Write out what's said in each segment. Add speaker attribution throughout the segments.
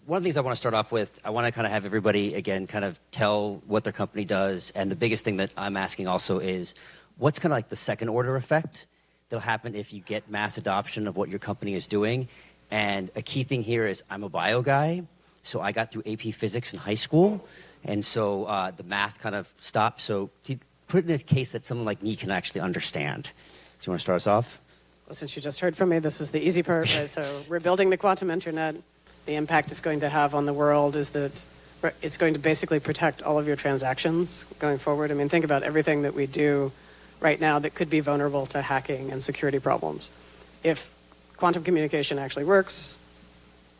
Speaker 1: one of the things I want to start off with, I want to kind of have everybody, again, kind of tell what their company does. And the biggest thing that I'm asking also is, what's kind of like the second order effect that'll happen if you get mass adoption of what your company is doing? And a key thing here is I'm a bio guy, so I got through AP Physics in high school. And so the math kind of stopped. So to put it in a case that someone like me can actually understand. Do you want to start us off?
Speaker 2: Well, since you just heard from me, this is the easy part, right? So we're building the quantum internet. The impact it's going to have on the world is that it's going to basically protect all of your transactions going forward. I mean, think about everything that we do right now that could be vulnerable to hacking and security problems. If quantum communication actually works,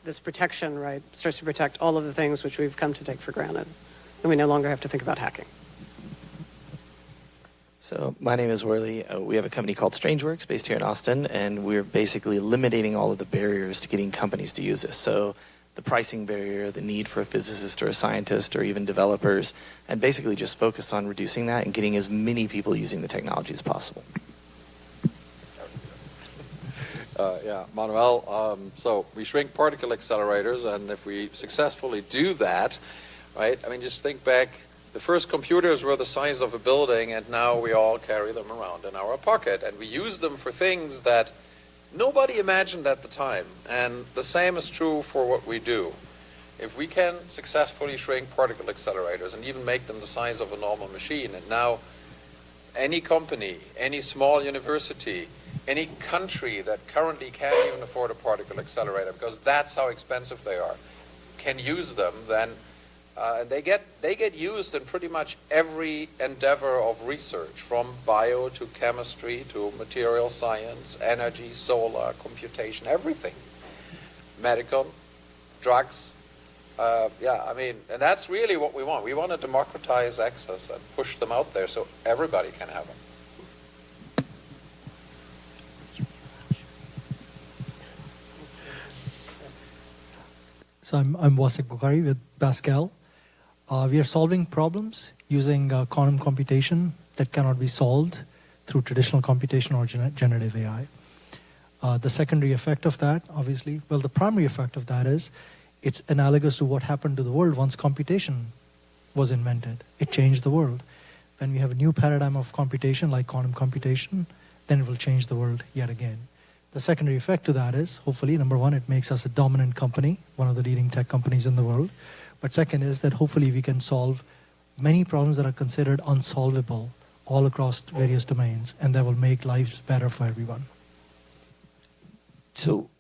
Speaker 2: this protection, right, starts to protect all of the things which we've come to take for granted. And we no longer have to think about hacking.
Speaker 3: So my name is Worley. We have a company called Strangeworks based here in Austin, and we're basically eliminating all of the barriers to getting companies to use this. So the pricing barrier, the need for a physicist or a scientist or even developers, and basically just focus on reducing that and getting as many people using the technology as possible.
Speaker 4: Yeah, Manuel, so we shrink particle accelerators, and if we successfully do that, right, I mean, just think back, the first computers were the size of a building, and now we all carry them around in our pocket, and we use them for things that nobody imagined at the time, and the same is true for what we do. If we can successfully shrink particle accelerators and even make them the size of a normal machine, and now any company, any small university, any country that currently can't even afford a particle accelerator, because that's how expensive they are, can use them, then and they get used in pretty much every endeavor of research, from bio to chemistry to material science, energy, solar, computation, everything. Medical, drugs, yeah, I mean, and that's really what we want. We want to democratize access and push them out there so everybody can have them.
Speaker 5: So I'm Wasik Bukhari with Pasqal. We are solving problems using quantum computation that cannot be solved through traditional computation or generative AI. The secondary effect of that, obviously, well, the primary effect of that is it's analogous to what happened to the world once computation was invented. It changed the world. When we have a new paradigm of computation, like quantum computation, then it will change the world yet again. The secondary effect to that is, hopefully, number one, it makes us a dominant company, one of the leading tech companies in the world. But second is that hopefully we can solve many problems that are considered unsolvable all across various domains, and that will make lives better for everyone.
Speaker 1: So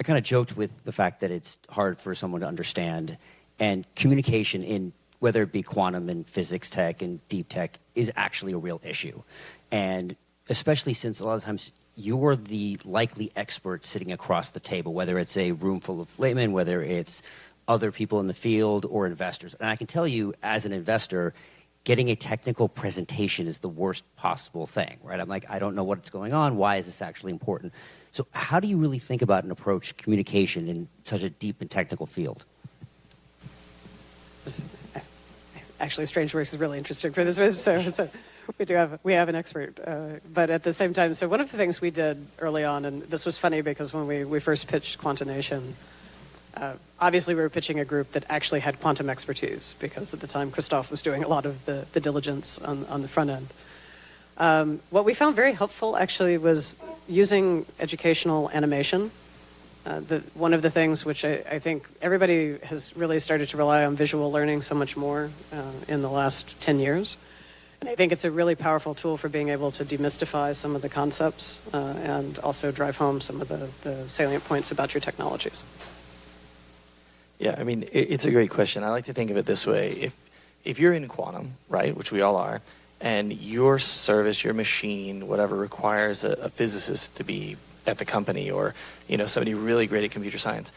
Speaker 1: I kind of joked with the fact that it's hard for someone to understand, and communication in whether it be quantum and physics tech and deep tech is actually a real issue. And especially since a lot of times you're the likely expert sitting across the table, whether it's a room full of laymen, whether it's other people in the field or investors. And I can tell you, as an investor, getting a technical presentation is the worst possible thing, right? I'm like, I don't know what's going on. Why is this actually important? So how do you really think about and approach communication in such a deep and technical field?
Speaker 2: Actually, Strangeworks is really interesting for this. So we have an expert, but at the same time, so one of the things we did early on, and this was funny because when we first pitched Quantonation, obviously we were pitching a group that actually had quantum expertise, because at the time Christoph was doing a lot of the diligence on the front end. What we found very helpful actually was using educational animation. One of the things which I think everybody has really started to rely on visual learning so much more in the last 10 years. And I think it's a really powerful tool for being able to demystify some of the concepts and also drive home some of the salient points about your technologies.
Speaker 3: Yeah, I mean, it's a great question. I like to think of it this way. If you're in quantum, right, which we all are, and your service, your machine, whatever, requires a physicist to be at the company, or somebody really great at computer science,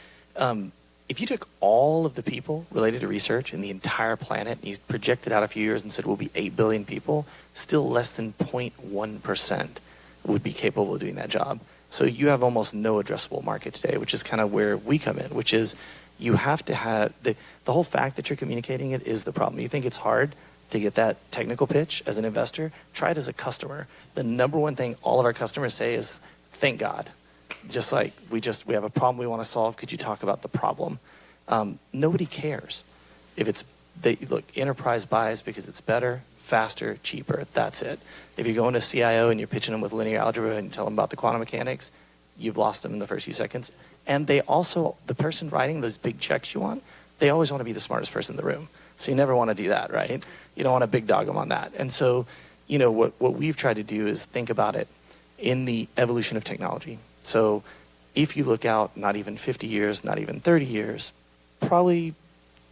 Speaker 3: if you took all of the people related to research in the entire planet and you projected out a few years and said we'll be 8 billion people, still less than 0.1% would be capable of doing that job. So you have almost no addressable market today, which is kind of where we come in, which is you have to have the whole fact that you're communicating it is the problem. You think it's hard to get that technical pitch as an investor? Try it as a customer. The number one thing all of our customers say is, thank God. Just like we have a problem we want to solve, could you talk about the problem? Nobody cares if it's look, enterprise buys because it's better, faster, cheaper. That's it. If you go into CIO and you're pitching them with linear algebra and you tell them about the quantum mechanics, you've lost them in the first few seconds. And they also, the person writing those big checks you want, they always want to be the smartest person in the room. So you never want to do that, right? You don't want to big dog them on that. And so, you know, what we've tried to do is think about it in the evolution of technology. So if you look out not even 50 years, not even 30 years, probably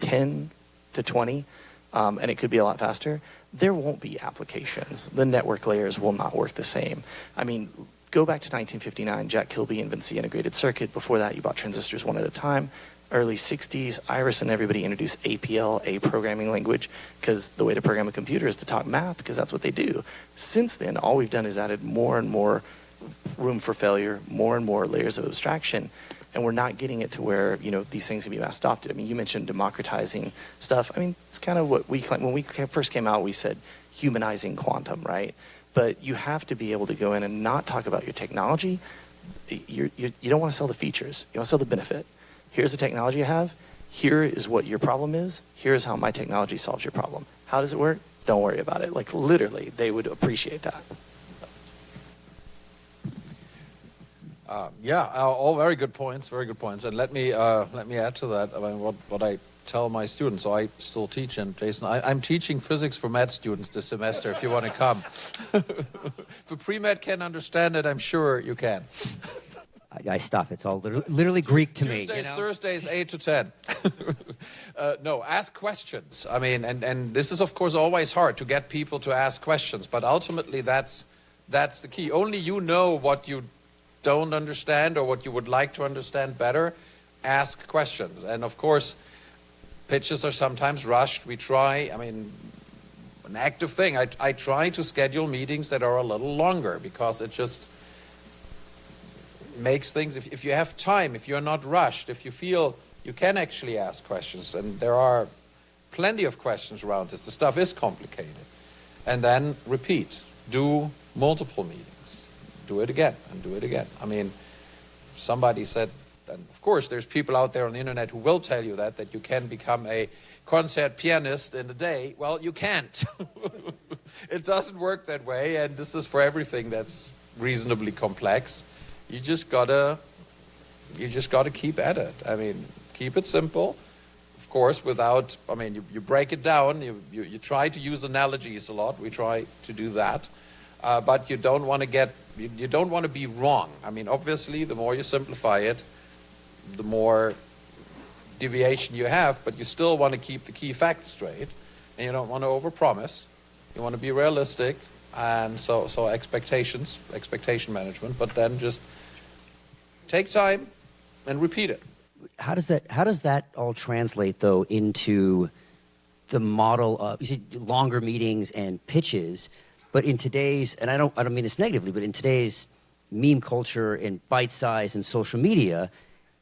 Speaker 3: 10 to 20, and it could be a lot faster, there won't be applications. The network layers will not work the same. I mean, go back to 1959, Jack Kilby invents the integrated circuit. Before that, you bought transistors one at a time. Early 60s, Iris and everybody introduced APL, a programming language, because the way to program a computer is to talk math, because that's what they do. Since then, all we've done is added more and more room for failure, more and more layers of abstraction, and we're not getting it to where, you know, these things can be mass adopted. I mean, you mentioned democratizing stuff. I mean, it's kind of what we claim. When we first came out, we said humanizing quantum, right? But you have to be able to go in and not talk about your technology. You don't want to sell the features. You want to sell the benefit. Here's the technology you have. Here is what your problem is. Here's how my technology solves your problem. How does it work? Don't worry about it. Like, literally, they would appreciate that.
Speaker 4: Yeah, all very good points, very good points. And let me add to that. I mean, what I tell my students. So I still teach, and Jason, I'm teaching physics for med students this semester. If you want to come, if a pre-med can understand it, I'm sure you can.
Speaker 1: I stuff. It's all literally Greek to me.
Speaker 4: Tuesdays, Thursdays, 8 to 10. No, ask questions. I mean, and this is, of course, always hard to get people to ask questions, but ultimately that's the key. Only you know what you don't understand or what you would like to understand better. Ask questions. And, of course, pitches are sometimes rushed. We try, I mean, an active thing. I try to schedule meetings that are a little longer because it just makes things, if you have time, if you're not rushed, if you feel you can actually ask questions, and there are plenty of questions around this. The stuff is complicated. And then repeat. Do multiple meetings. Do it again and do it again. I mean, somebody said, and of course there's people out there on the internet who will tell you that you can become a concert pianist in a day. Well, you can't. It doesn't work that way, and this is for everything that's reasonably complex. You just gotta keep at it. I mean, keep it simple, of course, without, I mean, you break it down, you try to use analogies a lot. We try to do that. But you don't want to be wrong. I mean, obviously, the more you simplify it, the more deviation you have, but you still want to keep the key facts straight, and you don't want to overpromise. You want to be realistic, and so expectation management, but then just take time and repeat it.
Speaker 1: How does that all translate, though, into the model of, you see, longer meetings and pitches? But in today's, and I don't mean this negatively, but in today's meme culture and bite size and social media,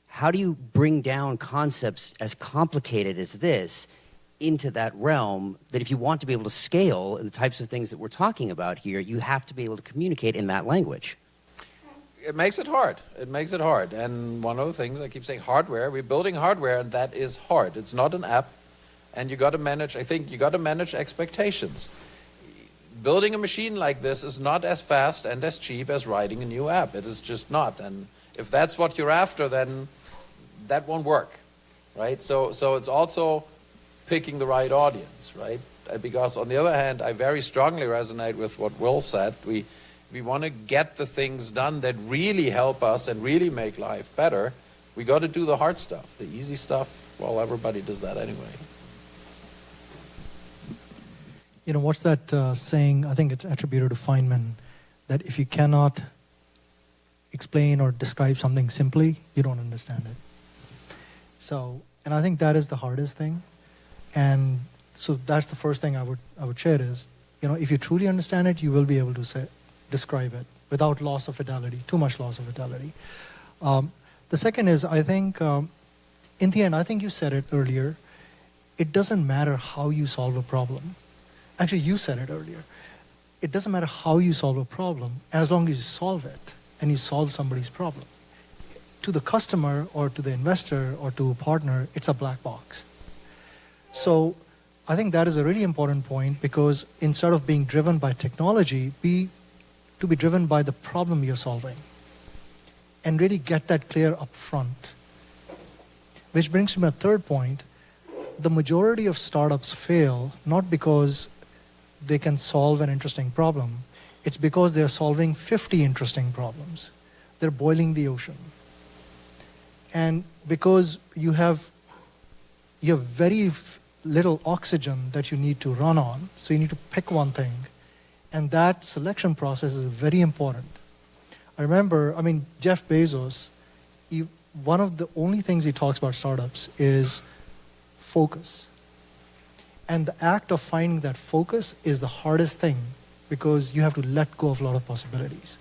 Speaker 1: how do you bring down concepts as complicated as this into that realm that if you want to be able to scale and the types of things that we're talking about here, you have to be able to communicate in that language?
Speaker 4: It makes it hard. It makes it hard. And one of the things I keep saying, hardware, we're building hardware, and that is hard. It's not an app, and you got to manage, I think you got to manage expectations. Building a machine like this is not as fast and as cheap as writing a new app. It is just not. And if that's what you're after, then that won't work, right? So it's also picking the right audience, right? Because on the other hand, I very strongly resonate with what Will said. We want to get the things done that really help us and really make life better. We got to do the hard stuff. The easy stuff, well, everybody does that anyway.
Speaker 5: You know, what's that saying? I think it's attributed to Feynman, that if you cannot explain or describe something simply, you don't understand it. So, and I think that is the hardest thing. And so that's the first thing I would share is, you know, if you truly understand it, you will be able to describe it without loss of fidelity, too much loss of fidelity. The second is, I think, in the end, I think you said it earlier, it doesn't matter how you solve a problem. Actually, you said it earlier. It doesn't matter how you solve a problem, as long as you solve it and you solve somebody's problem. to the customer or to the investor or to a partner, it's a black box. So I think that is a really important point, because instead of being driven by technology, to be driven by the problem you're solving and really get that clear up front. Which brings me to my third point. The majority of startups fail not because they can solve an interesting problem. It's because they're solving 50 interesting problems. They're boiling the ocean. And because you have very little oxygen that you need to run on, so you need to pick one thing. And that selection process is very important. I remember, Jeff Bezos, one of the only things he talks about startups is focus. And the act of finding that focus is the hardest thing, because you have to let go of a lot of possibilities.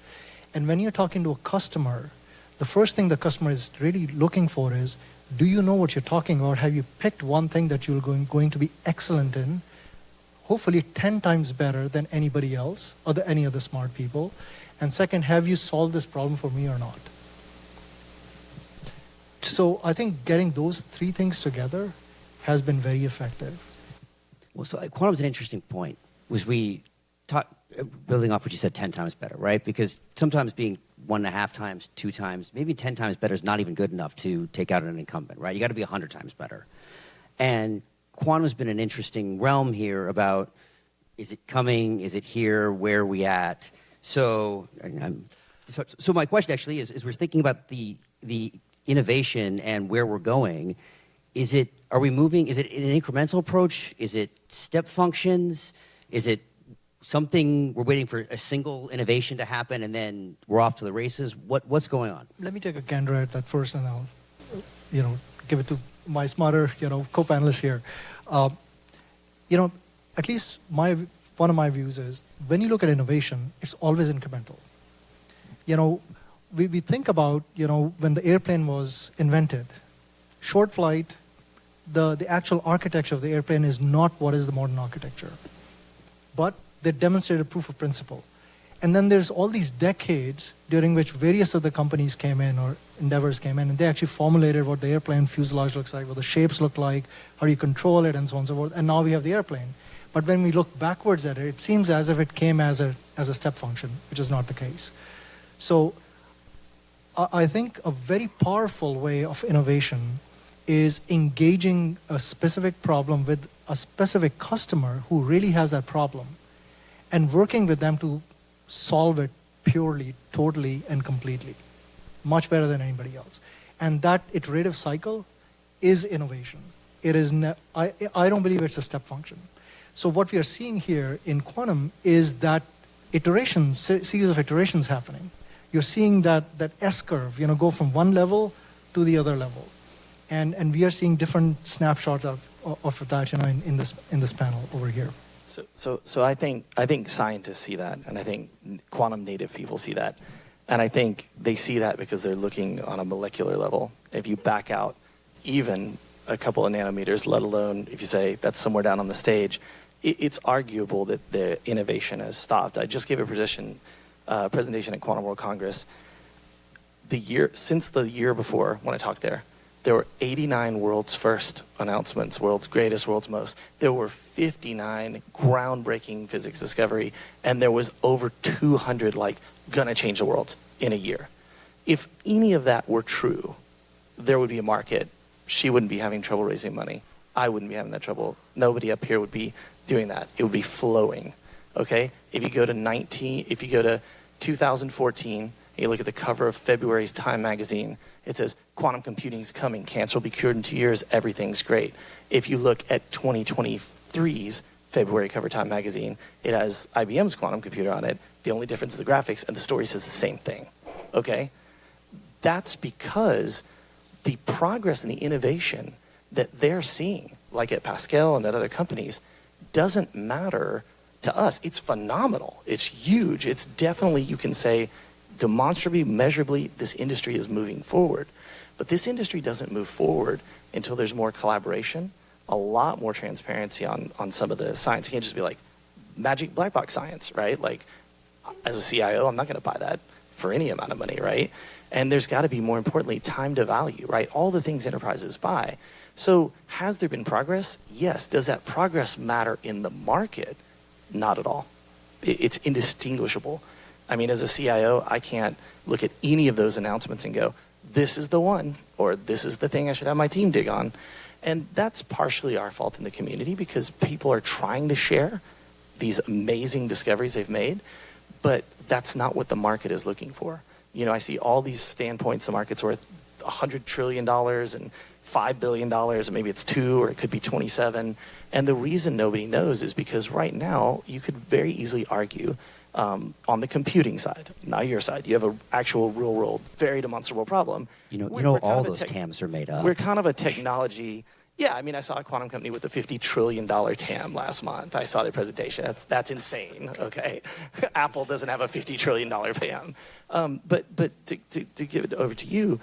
Speaker 5: And when you're talking to a customer, the first thing the customer is really looking for is, do you know what you're talking about? Have you picked one thing that you're going to be excellent in? Hopefully 10 times better than anybody else or any other smart people. And second, have you solved this problem for me or not? So I think getting those three things together has been very effective.
Speaker 1: Well, so quantum's an interesting point. Was we building off what you said, 10 times better, right? Because sometimes being 1.5 times, 2 times, maybe 10 times better is not even good enough to take out an incumbent, right? You got to be 100 times better. And quantum's been an interesting realm here about, is it coming? Is it here? Where are we at? So my question actually is we're thinking about the innovation and where we're going. Are we moving? Is it an incremental approach? Is it step functions? Is it something we're waiting for a single innovation to happen and then we're off to the races? What's going on?
Speaker 5: Let me take a gander at that first, and I'll, give it to my smarter, co-panelists here. At least one of my views is, when you look at innovation, it's always incremental. We think about, when the airplane was invented, short flight, the actual architecture of the airplane is not what is the modern architecture. But they demonstrated proof of principle. And then there's all these decades during which various other companies came in, or endeavors came in, and they actually formulated what the airplane fuselage looks like, what the shapes look like, how do you control it, and so on and so forth. And now we have the airplane. But when we look backwards at it, it seems as if it came as a step function, which is not the case. So I think a very powerful way of innovation is engaging a specific problem with a specific customer who really has that problem, and working with them to solve it purely, totally, and completely, much better than anybody else. And that iterative cycle is innovation. It is. I don't believe it's a step function. So what we are seeing here in quantum is that series of iterations happening. You're seeing that S-curve, go from one level to the other level, and we are seeing different snapshots of that, in this panel over here.
Speaker 3: So I think scientists see that, and I think quantum native people see that, and I think they see that because they're looking on a molecular level. If you back out even a couple of nanometers, let alone if you say that's somewhere down on the stage, it's arguable that the innovation has stopped. I just gave a presentation at Quantum World Congress. Since the year before, when I talked there were 89 world's first announcements, world's greatest, world's most. There were 59 groundbreaking physics discovery, and there was over 200 gonna change the world in a year. If any of that were true, there would be a market. She wouldn't be having trouble raising money. I wouldn't be having that trouble. Nobody up here would be doing that. It would be flowing. Okay? If you go to 2014, and you look at the cover of February's Time magazine, it says, quantum computing's coming, cancer will be cured in 2 years, everything's great. If you look at 2023's February cover Time magazine, it has IBM's quantum computer on it. The only difference is the graphics, and the story says the same thing. Okay? That's because the progress and the innovation that they're seeing, like at Pasqal and at other companies, doesn't matter to us. It's phenomenal. It's huge. It's definitely, you can say, demonstrably, measurably, this industry is moving forward. But this industry doesn't move forward until there's more collaboration, a lot more transparency on some of the science. It can't just be like magic black box science, right? Like, as a CIO, I'm not going to buy that for any amount of money, right? And there's got to be, more importantly, time to value, right? All the things enterprises buy. So has there been progress? Yes. Does that progress matter in the market? Not at all. It's indistinguishable. I mean, as a CIO, I can't look at any of those announcements and go, this is the one, or this is the thing I should have my team dig on. And that's partially our fault in the community, because people are trying to share these amazing discoveries they've made, but that's not what the market is looking for. You know, I see all these standpoints, the market's worth $100 trillion and $5 billion, and maybe it's 2 or it could be 27. And the reason nobody knows is because right now you could very easily argue on the computing side, not your side. You have an actual real world, very demonstrable problem.
Speaker 1: You
Speaker 3: We're
Speaker 1: know
Speaker 3: kind
Speaker 1: all
Speaker 3: of a
Speaker 1: those TAMs are made up.
Speaker 3: We're kind of a technology. Yeah, I mean, I saw a quantum company with a $50 trillion TAM last month. I saw their presentation. That's insane, okay? Apple doesn't have a $50 trillion TAM. But to give it over to you,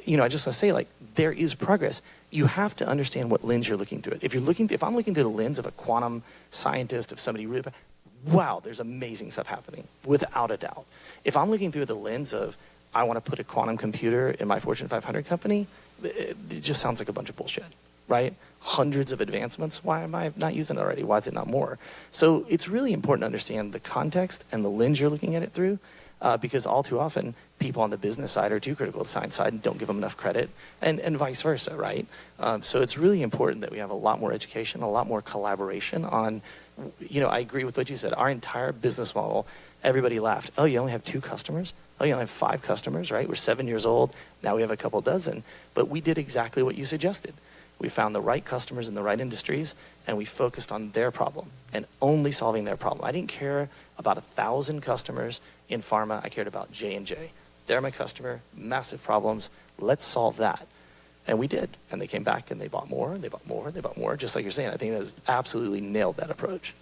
Speaker 3: you know, I just want to say, like, there is progress. You have to understand what lens you're looking through it. If I'm looking through the lens of a quantum scientist, of somebody really, wow, there's amazing stuff happening, without a doubt. If I'm looking through the lens of, I want to put a quantum computer in my Fortune 500 company, it just sounds like a bunch of bullshit. Right? Hundreds of advancements. Why am I not using it already? Why is it not more? So it's really important to understand the context and the lens you're looking at it through, because all too often people on the business side are too critical of the science side and don't give them enough credit, and vice versa, right? So it's really important that we have a lot more education, a lot more collaboration on, you know, I agree with what you said. Our entire business model, everybody laughed. Oh, you only have 2 customers? Oh, you only have 5 customers, right? We're 7 years old. Now we have a couple dozen. But we did exactly what you suggested. We found the right customers in the right industries, and we focused on their problem and only solving their problem. I didn't care about 1,000 customers in pharma. I cared about J&J. They're my customer, massive problems. Let's solve that. And we did. And they came back and they bought more, and they bought more, and they bought more. Just like you're saying, I think that has absolutely nailed that approach.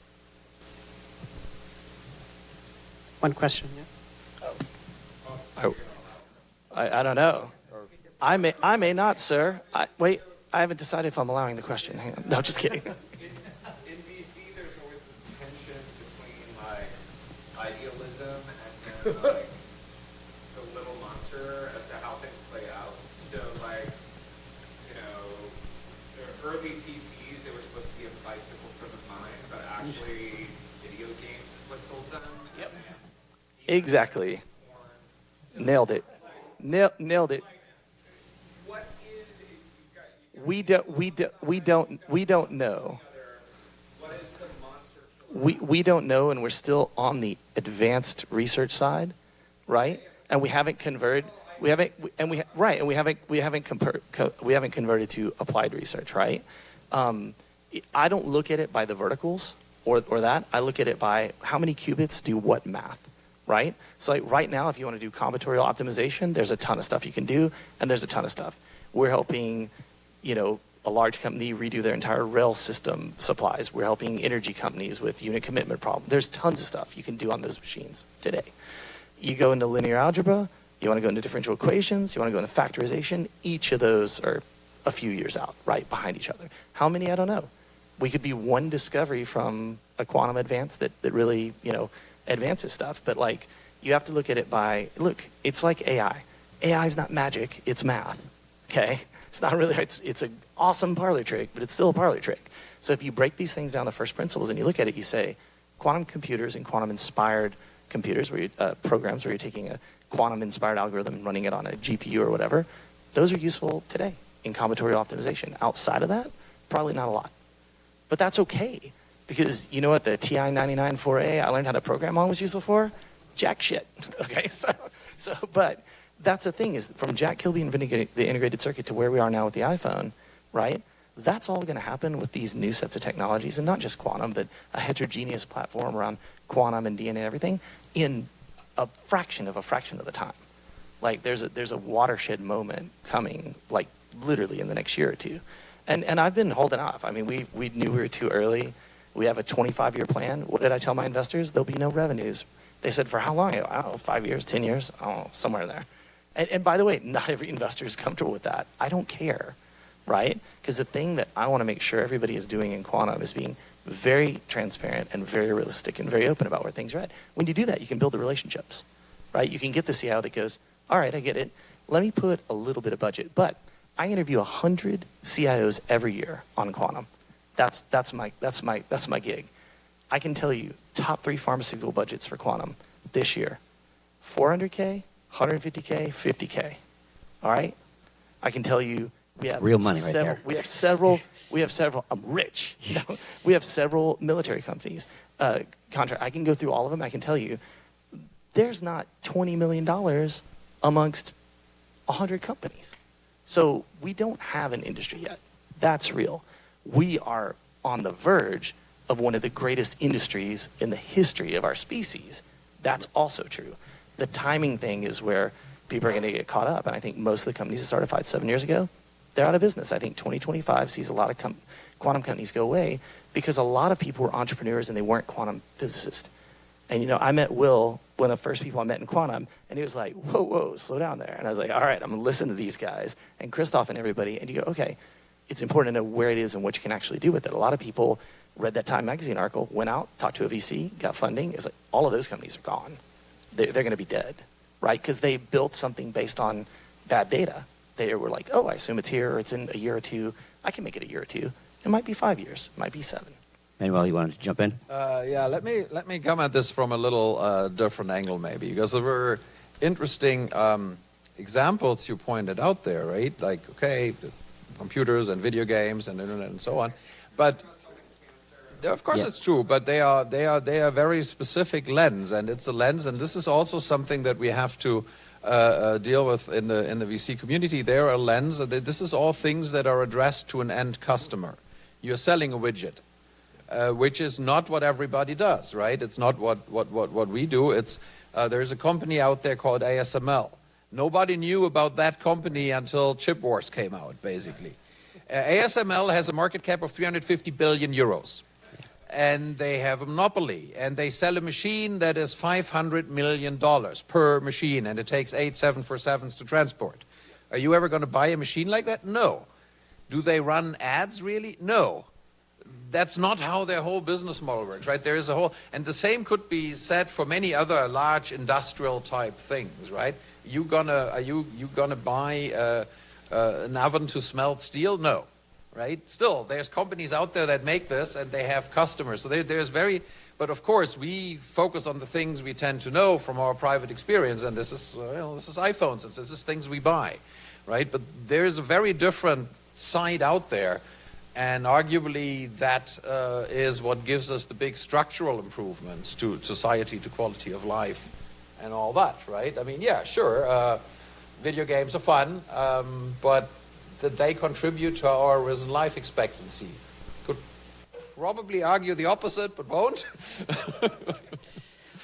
Speaker 2: One question, yeah.
Speaker 3: I don't know. I may not, sir. Wait. I haven't decided if I'm allowing the question. Hang on. No, just kidding.
Speaker 6: In VC, there's always this tension between like idealism and then like the little monster as to how things play out. So like, you know, the early PCs, they were supposed to be a bicycle for the mind, but actually video games is what sold them.
Speaker 3: Yep. Exactly. Nailed it. Nailed it. We don't know. We don't know, and we're still on the advanced research side, right? And we haven't converted. We haven't converted to applied research, right? I don't look at it by the verticals or that. I look at it by how many qubits do what math, right? So like right now, if you want to do combinatorial optimization, there's a ton of stuff you can do, and there's a ton of stuff. We're helping, you know, a large company redo their entire rail system supplies. We're helping energy companies with unit commitment problems. There's tons of stuff you can do on those machines today. You go into linear algebra, you want to go into differential equations, you want to go into factorization. Each of those are a few years out, right, behind each other. How many? I don't know. We could be one discovery from a quantum advance that really, you know, advances stuff. But like, you have to look at it by, look, it's like AI. AI is not magic, it's math, okay? It's not really, it's an awesome parlor trick, but it's still a parlor trick. So if you break these things down to first principles and you look at it, you say, quantum computers and quantum-inspired computers, where programs where you're taking a quantum-inspired algorithm and running it on a GPU or whatever, those are useful today in combinatorial optimization. Outside of that, probably not a lot. But that's okay, because you know what the TI-99 4A I learned how to program on was useful for? Jack shit, okay? But that's the thing, is from Jack Kilby inventing the integrated circuit to where we are now with the iPhone, right? That's all going to happen with these new sets of technologies, and not just quantum, but a heterogeneous platform around quantum and DNA and everything in a fraction of the time. Like there's a watershed moment coming, like literally in the next year or two. And I've been holding off. I mean, we knew we were too early. We have a 25-year plan. What did I tell my investors? There'll be no revenues. They said, for how long? I don't know, 5 years, 10 years? I don't know, somewhere in there. And by the way, not every investor is comfortable with that. I don't care, right? Because the thing that I want to make sure everybody is doing in quantum is being very transparent and very realistic and very open about where things are at. When you do that, you can build the relationships. right? You can get the CIO that goes, all right, I get it. Let me put a little bit of budget. But I interview 100 CIOs every year on quantum. That's my gig. I can tell you top 3 pharmaceutical budgets for quantum this year: 400K, 150K, 50K. All right. I can tell you we have
Speaker 1: real money right there.
Speaker 3: We have several. I'm rich. We have several military companies. Contract. I can go through all of them. I can tell you, there's not $20 million amongst 100 companies. So we don't have an industry yet. That's real. We are on the verge of one of the greatest industries in the history of our species. That's also true. The timing thing is where people are going to get caught up. And I think most of the companies that started 5-7 years ago, they're out of business. I think 2025 sees a lot of quantum companies go away because a lot of people were entrepreneurs and they weren't quantum physicists. And, you know, I met Will, one of the first people I met in quantum, and he was like, whoa, slow down there. And I was like, all right, I'm going to listen to these guys and Christoph and everybody. And you go, okay, it's important to know where it is and what you can actually do with it. A lot of people read that Time magazine article, went out, talked to a VC, got funding. It's like all of those companies are gone. They're going to be dead, right? Because they built something based on bad data. They were like, oh, I assume it's here or it's in a year or two. I can make it a year or two. It might be 5 years. It might be 7.
Speaker 1: Manuel, you wanted to jump in?
Speaker 4: Yeah, let me come at this from a little different angle maybe, because there were interesting examples you pointed out there, right? Like, okay, the computers and video games and internet and so on, but of course it's true, but they are very specific lens, and it's a lens, and this is also something that we have to deal with in the VC community. They're a lens. This is all things that are addressed to an end customer. You're selling a widget. Which is not what everybody does, right? It's not what we do. It's there's a company out there called ASML. Nobody knew about that company until Chip Wars came out, basically. ASML has a market cap of 350 billion euros. And they have a monopoly. And they sell a machine that is $500 million per machine. And it takes 8 747s to transport. Are you ever going to buy a machine like that? No. Do they run ads, really? No. That's not how their whole business model works, right? There is a whole, and the same could be said for many other large industrial type things, right? Are you gonna buy an oven to smelt steel? No, right? Still, there's companies out there that make this, and they have customers. So but of course, we focus on the things we tend to know from our private experience, and this is iPhones, and this is things we buy, right? But there's a very different side out there. And arguably, that is what gives us the big structural improvements to society, to quality of life, and all that, right? I mean, yeah, sure, video games are fun, but did they contribute to our risen life expectancy? Could probably argue the opposite, but won't.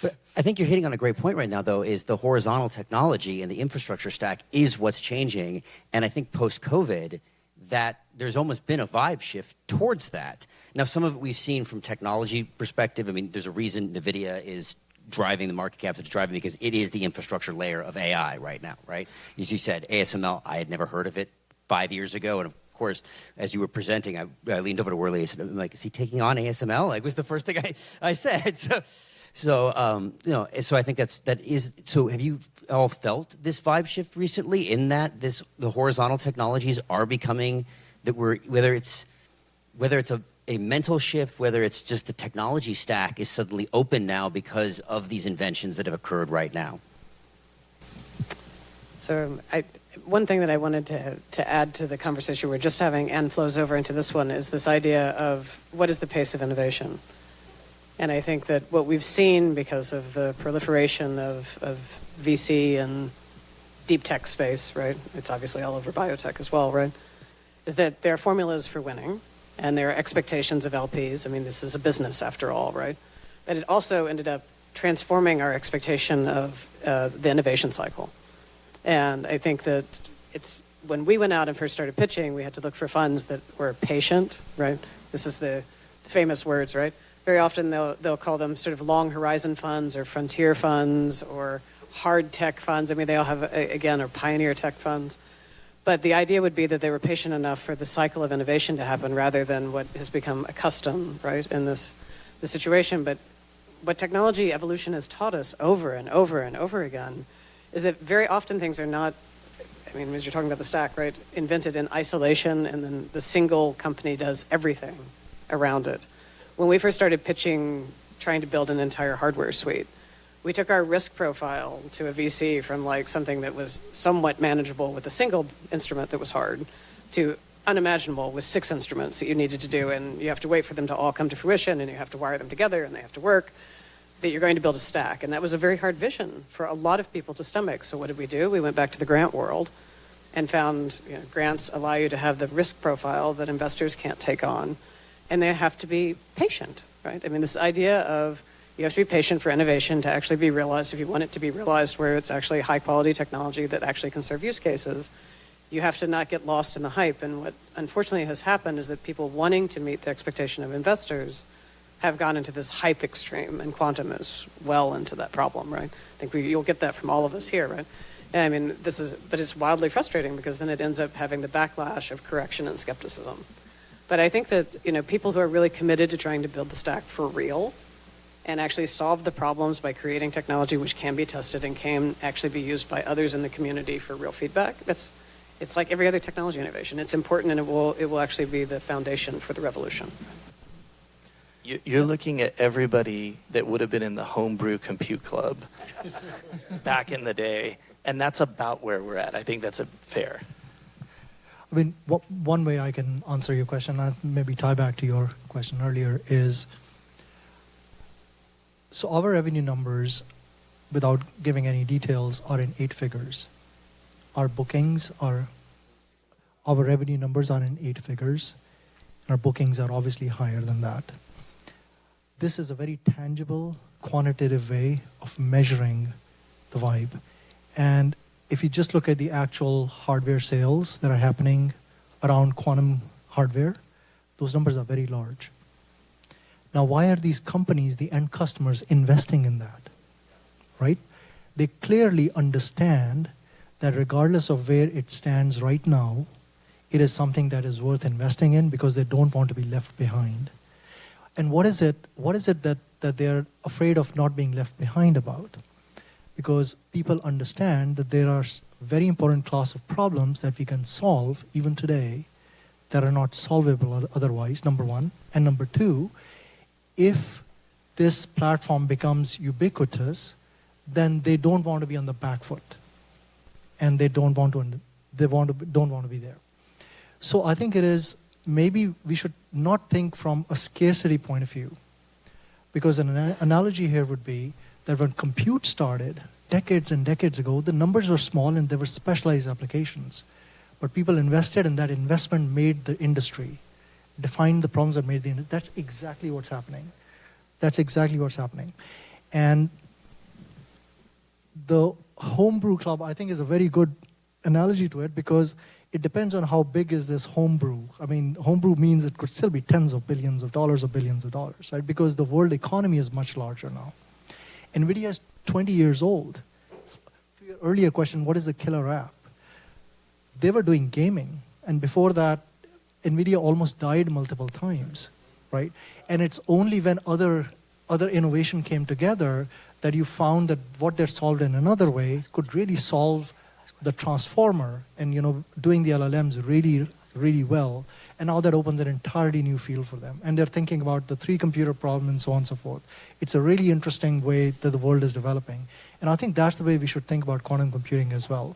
Speaker 1: But I think you're hitting on a great point right now, though, is the horizontal technology and the infrastructure stack is what's changing. And I think post-COVID, that there's almost been a vibe shift towards that. Now, some of it we've seen from technology perspective. I mean, there's a reason NVIDIA is driving the market caps it's driving because it is the infrastructure layer of AI right now, right? As you said, ASML, I had never heard of it 5 years ago. And of course, as you were presenting, I leaned over to Worley and said, I'm like, is he taking on ASML? Like, was the first thing I said. So I think that is. So have you all felt this vibe shift recently? In that the horizontal technologies are becoming that whether it's a mental shift, whether it's just the technology stack is suddenly open now because of these inventions that have occurred right now.
Speaker 2: So one thing that I wanted to add to the conversation we're just having and flows over into this one is this idea of what is the pace of innovation. And I think that what we've seen because of the proliferation of VC and deep tech space, right? It's obviously all over biotech as well, right? Is that there are formulas for winning and there are expectations of LPs. I mean, this is a business after all, right? But it also ended up transforming our expectation of the innovation cycle. And I think that it's when we went out and first started pitching, we had to look for funds that were patient, right? This is the famous words, right? Very often they'll call them sort of long horizon funds or frontier funds or hard tech funds. I mean, they all have, again, are pioneer tech funds. But the idea would be that they were patient enough for the cycle of innovation to happen rather than what has become a custom, right, in this situation. But what technology evolution has taught us over and over and over again is that very often things are not, I mean, as you're talking about the stack, right, invented in isolation, and then the single company does everything around it. When we first started pitching, trying to build an entire hardware suite, we took our risk profile to a VC from like something that was somewhat manageable with a single instrument that was hard to unimaginable with 6 instruments that you needed to do, and you have to wait for them to all come to fruition, and you have to wire them together, and they have to work, that you're going to build a stack. And that was a very hard vision for a lot of people to stomach. So what did we do? We went back to the grant world and found, you know, grants allow you to have the risk profile that investors can't take on, and they have to be patient, right? I mean, this idea of you have to be patient for innovation to actually be realized. If you want it to be realized where it's actually high quality technology that actually can serve use cases, you have to not get lost in the hype. And what unfortunately has happened is that people wanting to meet the expectation of investors have gone into this hype extreme, and quantum is well into that problem, right? I think you'll get that from all of us here, right? And I mean, but it's wildly frustrating because then it ends up having the backlash of correction and skepticism. But I think that, you know, people who are really committed to trying to build the stack for real and actually solve the problems by creating technology which can be tested and can actually be used by others in the community for real feedback, it's like every other technology innovation. It's important, and it will actually be the foundation for the revolution.
Speaker 3: You're looking at everybody that would have been in the homebrew compute club back in the day, and that's about where we're at. I think that's fair.
Speaker 5: I mean, one way I can answer your question, and maybe tie back to your question earlier, is so our revenue numbers, without giving any details, are in 8 figures. Our bookings are, our revenue numbers are in 8 figures. Our bookings are obviously higher than that. This is a very tangible, quantitative way of measuring the vibe. And if you just look at the actual hardware sales that are happening around quantum hardware, those numbers are very large. Now, why are these companies, the end customers, investing in that? Right? They clearly understand that regardless of where it stands right now, it is something that is worth investing in because they don't want to be left behind. And what is it that they're afraid of not being left behind about? Because people understand that there are very important class of problems that we can solve even today that are not solvable otherwise, number one. And number two, if this platform becomes ubiquitous, then they don't want to be on the back foot. And they don't want to be there. So I think it is, maybe we should not think from a scarcity point of view. Because an analogy here would be that when compute started, decades and decades ago, the numbers were small and there were specialized applications. But people invested, and that investment made the industry, defined the problems that made the industry. That's exactly what's happening. That's exactly what's happening. And the homebrew club, I think, is a very good analogy to it because it depends on how big is this homebrew. I mean, homebrew means it could still be tens of billions of dollars or billions of dollars, right? Because the world economy is much larger now. NVIDIA is 20 years old. To your earlier question, what is the killer app? They were doing gaming, and before that, NVIDIA almost died multiple times, right? And it's only when other innovation came together that you found that what they're solved in another way could really solve the transformer and, you know, doing the LLMs really, really well. And now that opens an entirely new field for them. And they're thinking about the 3-computer problem and so on and so forth. It's a really interesting way that the world is developing. And I think that's the way we should think about quantum computing as well.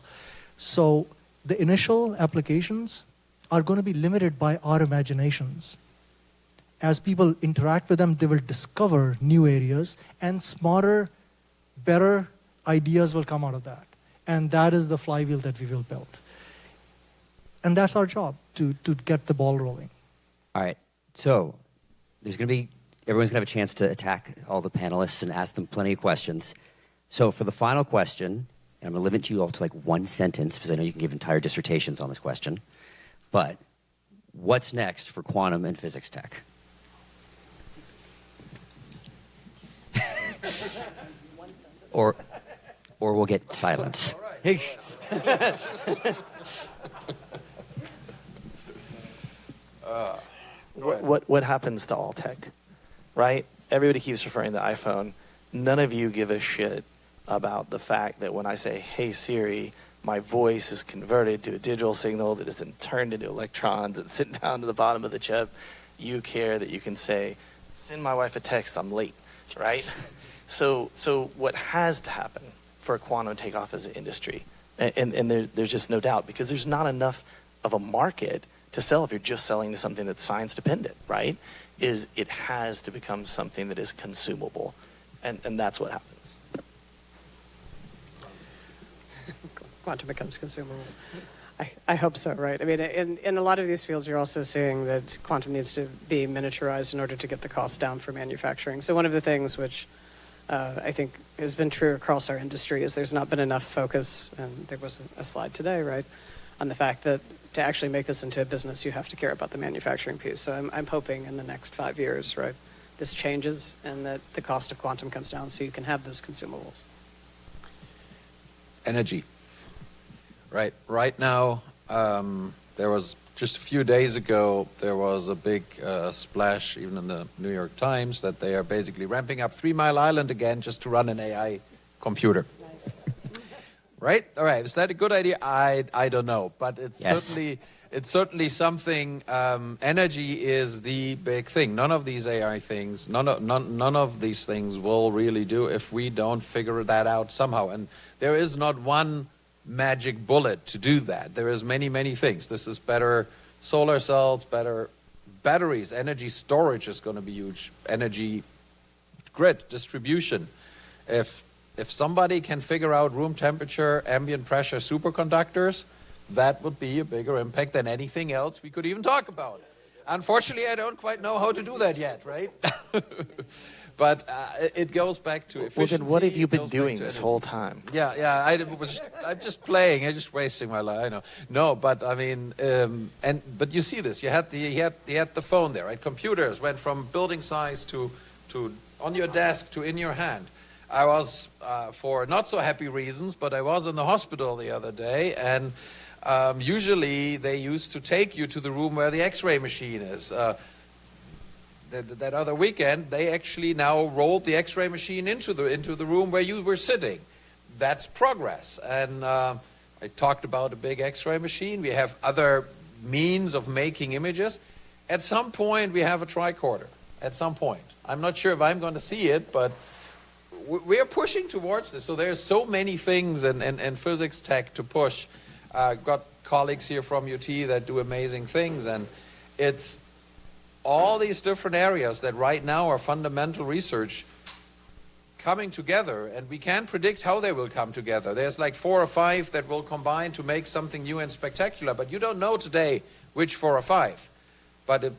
Speaker 5: So the initial applications are going to be limited by our imaginations. As people interact with them, they will discover new areas, and smarter, better ideas will come out of that. And that is the flywheel that we will build. And that's our job, to get the ball rolling.
Speaker 1: All right. So everyone's going to have a chance to attack all the panelists and ask them plenty of questions. So for the final question, and I'm going to limit you all to like one sentence because I know you can give entire dissertations on this question, but what's next for quantum and physics tech? or we'll get silence.
Speaker 3: What happens to all tech, right? everybody keeps referring to the iPhone. None of you give a shit about the fact that when I say, hey Siri, my voice is converted to a digital signal that is then turned into electrons and sent down to the bottom of the chip. You care that you can say, send my wife a text, I'm late, right? So what has to happen for a quantum takeoff as an industry, and there's just no doubt, because there's not enough of a market to sell if you're just selling to something that's science dependent, right? Is it has to become something that is consumable, and that's what happens.
Speaker 2: Quantum becomes consumable. I hope so, right? I mean, in a lot of these fields, you're also seeing that quantum needs to be miniaturized in order to get the cost down for manufacturing. So one of the things which I think has been true across our industry is there's not been enough focus, and there was a slide today, right, on the fact that to actually make this into a business, you have to care about the manufacturing piece. So I'm hoping in the next 5 years, right, this changes and that the cost of quantum comes down so you can have those consumables.
Speaker 4: Energy. Right now, there was just a few days ago, there was a big splash, even in the New York Times, that they are basically ramping up 3 Mile Island again just to run an AI computer.
Speaker 2: Nice.
Speaker 4: Right? All right. Is that a good idea? I don't know, but it's
Speaker 1: Yes.
Speaker 4: certainly something. Energy is the big thing. None of these AI things, none of these things will really do if we don't figure that out somehow. And there is not one magic bullet to do that. There is many things. This is better solar cells, better batteries, energy storage is going to be huge, energy grid distribution. If somebody can figure out room temperature, ambient pressure superconductors, that would be a bigger impact than anything else we could even talk about. Unfortunately, I don't quite know how to do that yet, right? But it goes back to efficiency.
Speaker 3: Well, then what have you
Speaker 4: it
Speaker 3: been
Speaker 4: goes back
Speaker 3: doing
Speaker 4: to
Speaker 3: this
Speaker 4: energy.
Speaker 3: whole time?
Speaker 4: Yeah. I'm just playing. I'm just wasting my life. I know. No, but I mean, but you see this. You had the phone there, right? Computers went from building size to on your desk to in your hand. I was for not so happy reasons, but I was in the hospital the other day, and usually they used to take you to the room where the X-ray machine is. That other weekend, they actually now rolled the X-ray machine into the room where you were sitting. That's progress. And I talked about a big X-ray machine. We have other means of making images. At some point, we have a tricorder. At some point. I'm not sure if I'm going to see it, but we are pushing towards this. So there's so many things in physics tech to push. Got colleagues here from UT that do amazing things, and it's all these different areas that right now are fundamental research coming together, and we can't predict how they will come together. There's like 4 or 5 that will combine to make something new and spectacular, but you don't know today which 4 or 5. But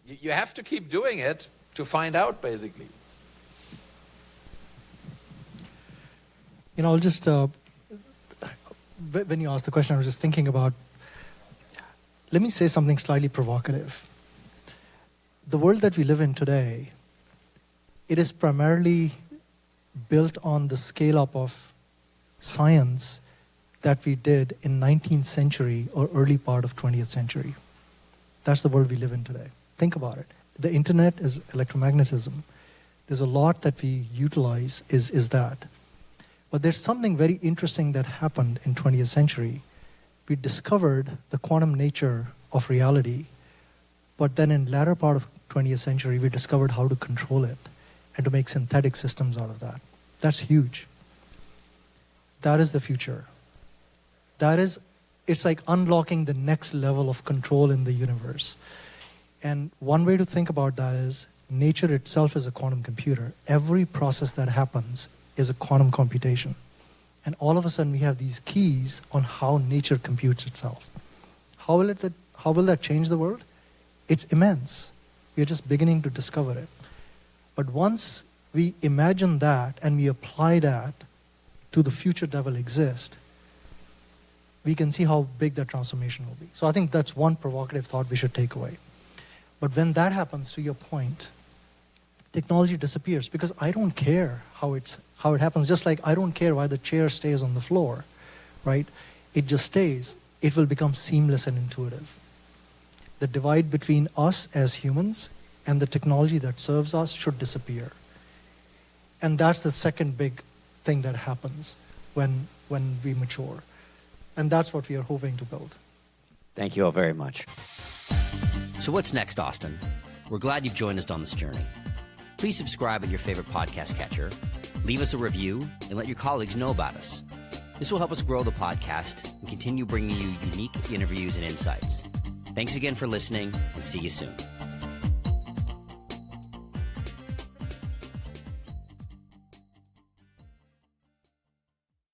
Speaker 4: you have to keep doing it to find out, basically.
Speaker 5: You know, I'll just, when you asked the question, I was just thinking about, let me say something slightly provocative. The world that we live in today, it is primarily built on the scale-up of science that we did in 19th century or early part of 20th century. That's the world we live in today. Think about it. The internet is electromagnetism. There's a lot that we utilize is that. But there's something very interesting that happened in 20th century. We discovered the quantum nature of reality, but then in latter part of 20th century, we discovered how to control it and to make synthetic systems out of that. That's huge. That is the future. It's like unlocking the next level of control in the universe. And one way to think about that is nature itself is a quantum computer. Every process that happens is a quantum computation. And all of a sudden we have these keys on how nature computes itself. How will that change the world? It's immense. We are just beginning to discover it. But once we imagine that and we apply that to the future that will exist, we can see how big that transformation will be. So I think that's one provocative thought we should take away. But when that happens, to your point, technology disappears because I don't care how it happens. Just like I don't care why the chair stays on the floor, right? It just stays. It will become seamless and intuitive. The divide between us as humans and the technology that serves us should disappear. And that's the second big thing that happens when we mature. And that's what we are hoping to build.
Speaker 1: Thank you all very much. So what's next, Austin? We're glad you've joined us on this journey. Please subscribe at your favorite podcast catcher, leave us a review, and let your colleagues know about us. This will help us grow the podcast and continue bringing you unique interviews and insights. Thanks again for listening, and see you soon.